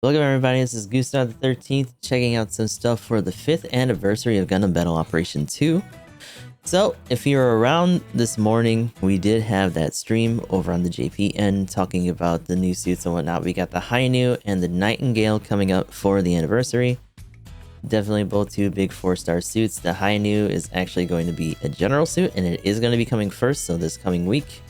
Welcome everybody, this is Gustav the 13th, checking out some stuff for the 5th anniversary of Gundam Battle Operation 2. So, if you're around this morning, we did have that stream over on the JPN talking about the new suits and whatnot. We got the Hainu and the Nightingale coming up for the anniversary. Definitely both two big 4-star suits. The Hainu is actually going to be a general suit, and it is going to be coming first, so this coming week.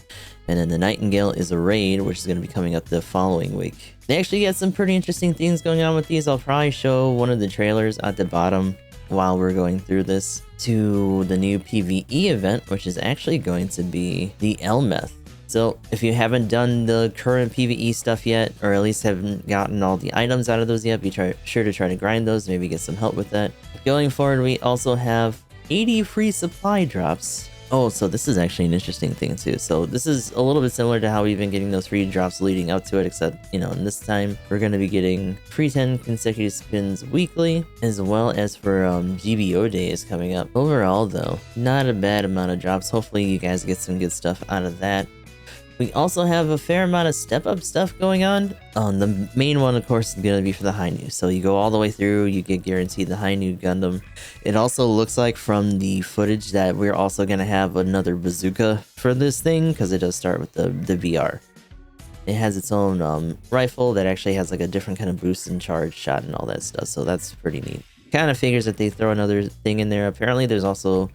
And then the Nightingale is a raid, which is going to be coming up the following week. They actually got some pretty interesting things going on with these. I'll probably show one of the trailers at the bottom while we're going through this to the new PvE event, which is actually going to be the Elmeth. So if you haven't done the current PvE stuff yet, or at least haven't gotten all the items out of those yet, be sure to try to grind those, maybe get some help with that. Going forward, we also have 80 free supply drops. Oh, so this is actually an interesting thing too. So this is a little bit similar to how we've been getting those free drops leading up to it, except, you know, in this time we're going to be getting free 10 consecutive spins weekly, as well as for GBO days coming up. Overall though, not a bad amount of drops. Hopefully you guys get some good stuff out of that. We also have a fair amount of step-up stuff going on. The main one, of course, is going to be for the Hainu. So you go all the way through, you get guaranteed the Hainu Gundam. It also looks like from the footage that we're also going to have another bazooka for this thing, because it does start with the BR. It has its own rifle that actually has like a different kind of boost and charge shot and all that stuff, so that's pretty neat. Kind of figures that they throw another thing in there. Apparently there's also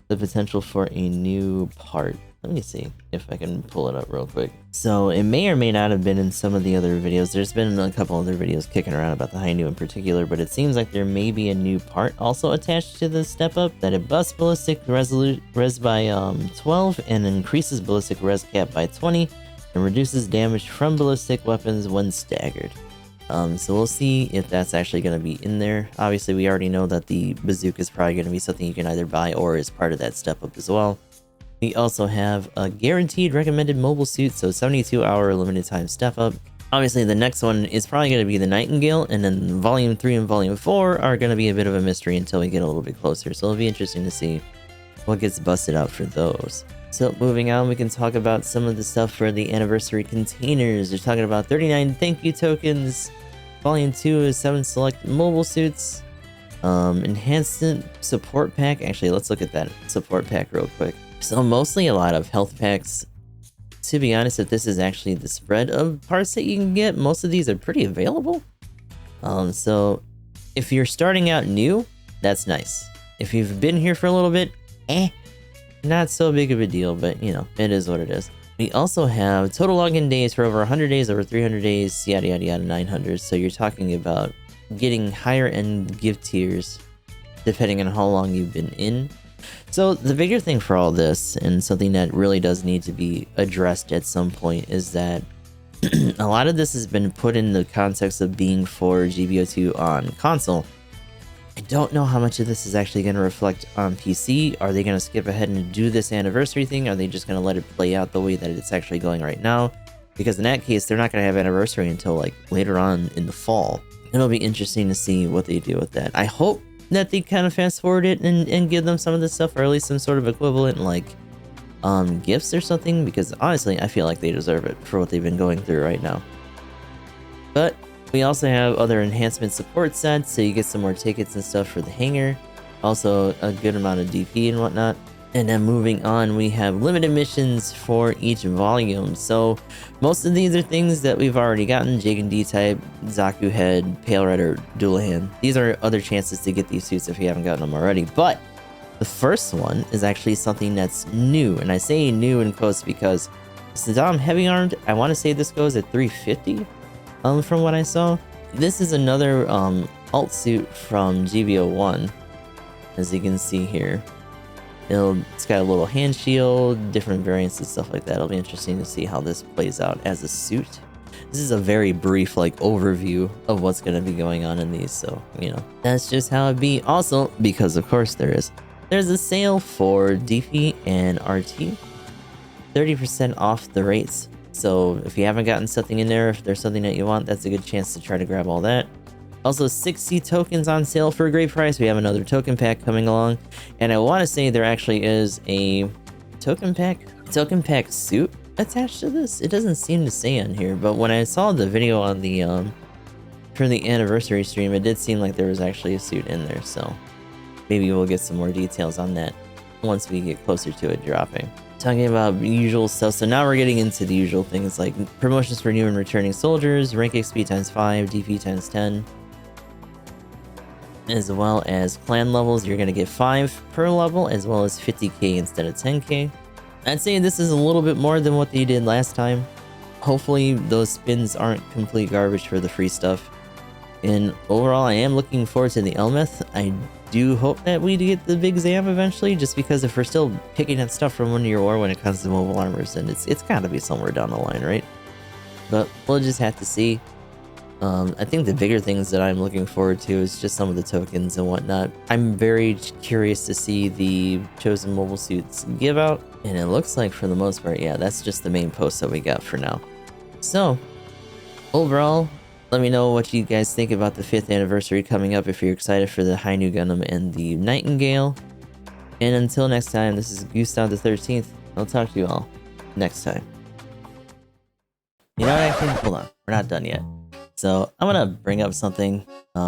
the potential for a new part. Let me see if I can pull it up real quick. So it may or may not have been in some of the other videos. There's been a couple other videos kicking around about the Hainu in particular, but it seems like there may be a new part also attached to the step up that it busts ballistic res by 12 and increases ballistic res cap by 20 and reduces damage from ballistic weapons when staggered. So we'll see if that's actually going to be in there. Obviously, we already know that the bazooka is probably going to be something you can either buy or is part of that step up as well. We also have a guaranteed recommended mobile suit, so 72-hour limited time step up. Obviously, the next one is probably going to be the Nightingale, and then Volume 3 and Volume 4 are going to be a bit of a mystery until we get a little bit closer, so it'll be interesting to see what gets busted out for those. So moving on, we can talk about some of the stuff for the anniversary containers. They're talking about 39 thank you tokens. Volume 2 is 7 select mobile suits. Enhanced support pack. Actually, let's look at that support pack real quick. So mostly a lot of health packs. To be honest, if this is actually the spread of parts that you can get, most of these are pretty available. So if you're starting out new, that's nice. If you've been here for a little bit, not so big of a deal, but you know, it is what it is. We also have total login days for over 100 days, over 300 days, yada yada yada, 900. So you're talking about getting higher end gift tiers depending on how long you've been in. So the bigger thing for all this, and something that really does need to be addressed at some point, is that a lot of this has been put in the context of being for GBO2 on console. I don't know how much of this is actually going to reflect on PC. Are they going to skip ahead and do this anniversary thing? Are they just going to let it play out the way that it's actually going right now? Because in that case, they're not going to have anniversary until like later on in the fall. It'll be interesting to see what they do with that. I hope that they kind of fast forward it and give them some of this stuff, or at least some sort of equivalent like gifts or something, because honestly I feel like they deserve it for what they've been going through right now. But we also have other enhancement support sets, so you get some more tickets and stuff for the hangar, also a good amount of DP and whatnot. And then moving on, we have limited missions for each volume. So most of these are things that we've already gotten: Jake and D-Type, Zaku Head, Pale Red, or Dualahan. These are other chances to get these suits if you haven't gotten them already. But the first one is actually something that's new. And I say new in quotes because Saddam Heavy Armed, I want to say this goes at 350 from what I saw. This is another alt suit from GBO1, as you can see here. It's got a little hand shield, different variants and stuff like that. It'll be interesting to see how this plays out as a suit. This is a very brief like overview of what's going to be going on in these, so you know, that's just how it be. Also, because of course there's a sale for DP and RT, 30% off the rates. So if you haven't gotten something in there, if there's something that you want, that's a good chance to try to grab all that. Also, 60 tokens on sale for a great price. We have another token pack coming along, and I want to say there actually is a token pack suit attached to this. It doesn't seem to say on here, but when I saw the video on the for the anniversary stream, it did seem like there was actually a suit in there, so maybe we'll get some more details on that once we get closer to it dropping. Talking about usual stuff, so now we're getting into the usual things like promotions for new and returning soldiers, rank XP times 5, DP times 10, as well as clan levels. You're going to get 5 per level, as well as 50k instead of 10k. I'd say this is a little bit more than what they did last time. Hopefully those spins aren't complete garbage for the free stuff. And overall, I am looking forward to the Elmeth. I do hope that we get the big Zam eventually, just because if we're still picking up stuff from Wonder Year War when it comes to mobile armors, then it's got to be somewhere down the line, right? But we'll just have to see. I think the bigger things that I'm looking forward to is just some of the tokens and whatnot. I'm very curious to see the chosen mobile suits give out, and it looks like for the most part, yeah, that's just the main post that we got for now. So, overall, let me know what you guys think about the 5th anniversary coming up, if you're excited for the High New Gundam and the Nightingale. And until next time, this is Gundam the 13th. I'll talk to you all next time. You know what, actually, hold on, we're not done yet. So I'm gonna bring up something.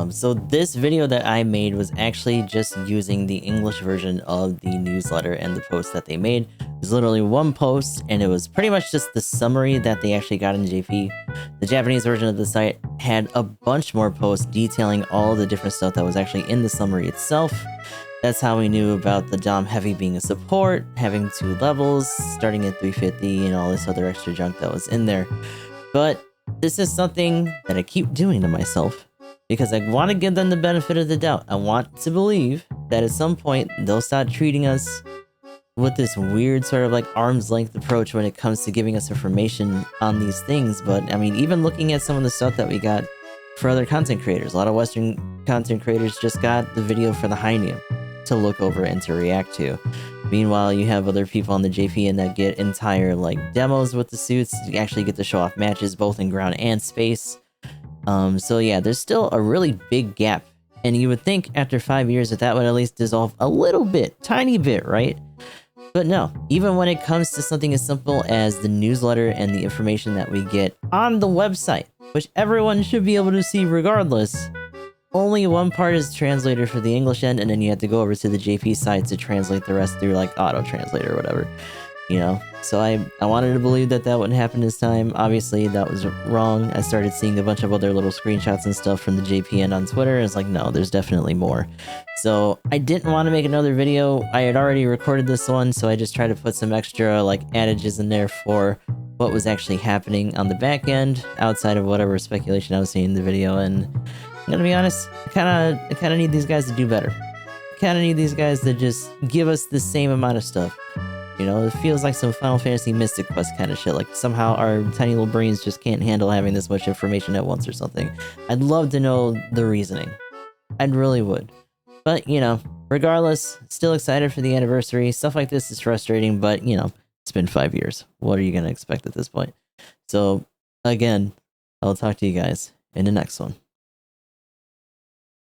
So this video that I made was actually just using the English version of the newsletter and the post that they made. It was literally one post, and it was pretty much just the summary that they actually got in JP. The Japanese version of the site had a bunch more posts detailing all the different stuff that was actually in the summary itself. That's how we knew about the Dom Heavy being a support, having 2 levels, starting at 350, and all this other extra junk that was in there. But this is something that I keep doing to myself, because I want to give them the benefit of the doubt. I want to believe that at some point they'll start treating us with this weird sort of like arm's length approach when it comes to giving us information on these things. But I mean, even looking at some of the stuff that we got for other content creators, a lot of Western content creators just got the video for the High New to look over and to react to. Meanwhile, you have other people on the JPN that get entire like demos with the suits. You actually get to show off matches both in ground and space. So yeah, there's still a really big gap, and you would think after 5 years that would at least dissolve a little bit, tiny bit, right? But no, even when it comes to something as simple as the newsletter and the information that we get on the website, which everyone should be able to see regardless, only one part is translated for the English end, and then you have to go over to the JP site to translate the rest through like auto translate or whatever, you know? So I wanted to believe that wouldn't happen this time. Obviously that was wrong. I started seeing a bunch of other little screenshots and stuff from the JP end on Twitter, and it's like, no, there's definitely more. So I didn't want to make another video. I had already recorded this one, so I just tried to put some extra like adages in there for what was actually happening on the back end, outside of whatever speculation I was seeing in the video. And I'm gonna be honest, I kinda need these guys to do better. I kinda need these guys to just give us the same amount of stuff. You know, it feels like some Final Fantasy Mystic Quest kind of shit. Like somehow our tiny little brains just can't handle having this much information at once or something. I'd love to know the reasoning. I really would. But, you know, regardless, still excited for the anniversary. Stuff like this is frustrating, but, you know, it's been 5 years. What are you gonna expect at this point? So, again, I'll talk to you guys in the next one.